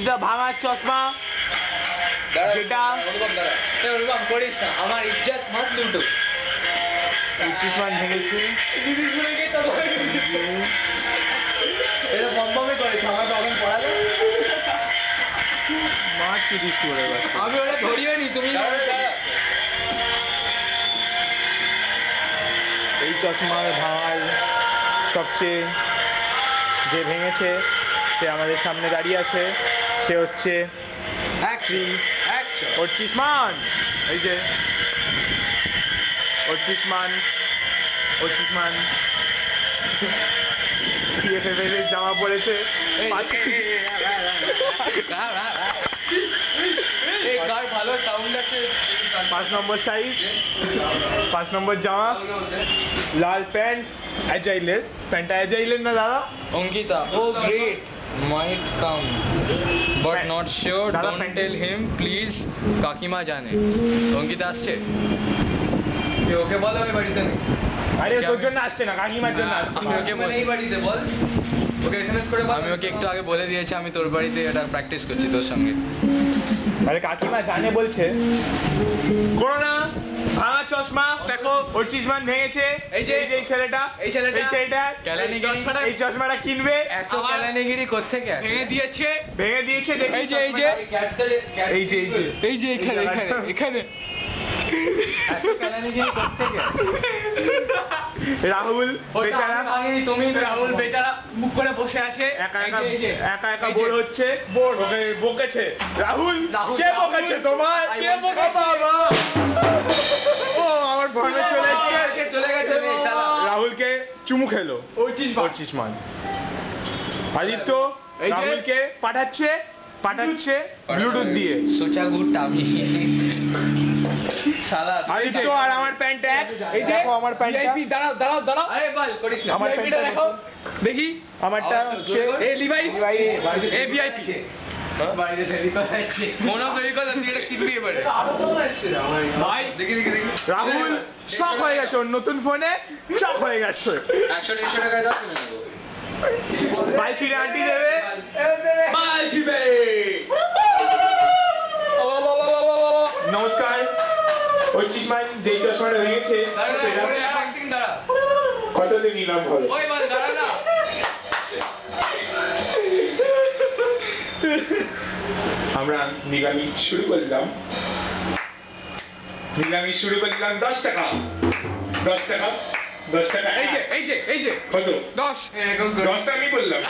দা ভাঙা চশমা যেটা অনুপম করিস না, আমার ইজ্জত মত লুটো। চশমা ভেঙেছে এটা বম্বমে করেছে, আমার তখন পড়ালো মা চুরি করে গেছে। আমি ওটা ধরিও নি, তুমি এই চশমার ভাঙার সবচেয়ে যে ভেঙেছে সে আমাদের সামনে দাঁড়িয়ে আছে, সে হচ্ছে অর্চিসমান। এই যে অর্চিসমান TFF এর জামা পরেছে, 5 নম্বর সাইজ, 5 নম্বর জামা, লাল প্যান্ট, অ্যাজাইলের প্যান্টটা অ্যাজাইলের না দাদা? অঙ্কিতা, ও great, might come but not sure, don't tell him please, কাকিমা জানে। অঙ্কিতা আসছে, ওকে বল আমি বাড়িতে নেই। আরে তোর জন্য আসছে না, কাকিমার জন্য আসছে। আমি ওকে এই বাড়িতে বল, ওকে এসএমএস করে বল। আমি ওকে একটু আগে বলে দিয়েছি আমি তোর বাড়িতে এটা প্র্যাকটিস করছি তোর সঙ্গে। আরে কাকিমা জানে বলছে। করোনা ভাঙা চশমা দেখো, অর্চিসমান ভেঙেছে। এই যে এই ছেলেটা এই চশমাটা কিনবে। এত ক্যালানিগিরি কোত্থেকে আসে? ভেঙে দিয়েছে দেখি। এই যে এখানে এত ক্যালানিগিরি কোত্থেকে আসে? রাহুল বেচারা, তুমি রাহুল বেচারা মুখ করে বসে আছে, একা বোর হচ্ছে, ওকে বকেছে রাহুল। কে বকেছে তোমার? বাবা ও আমার ফোনে চলে গেছে। রাহুলকে চুমু খেলো অর্চিসমান। আদিত্য রাহুলকে পাঠাচ্ছে ব্লুটুথ দিয়ে। সোচা গুড আমি শালা আদিত্য আর আমার প্যান্ট এক। এই দেখো আমার প্যান্টটা। দাঁড়াও আরে বল করিস না, আমার প্যান্টটা দেখো, দেখি আমারটা হচ্ছে এ লিভাইস, এ ভিআইপি। বাড়িতে ফেভিকল আছে, মনো ফেভিকল আছে, এটা কিনবি এবারে। ভাই দেখি রাহুল শক হয়ে গেছে, ওর নতুন ফোনে শক হয়ে গেছে। 100-150 টাকা দাও কিনে নেবো। বাই ফিরে আন্টি দেবে, বাই জিবে। নমস্কার। অর্চিসমান যেই চশমাটা ভেঙেছে সেটা কত দিয়ে নিলাম বলো? ওই বল দাঁড়া না। আমরা নিলামি শুরু করলাম 10 টাকা। এই যে কত? 10 আমি বললাম।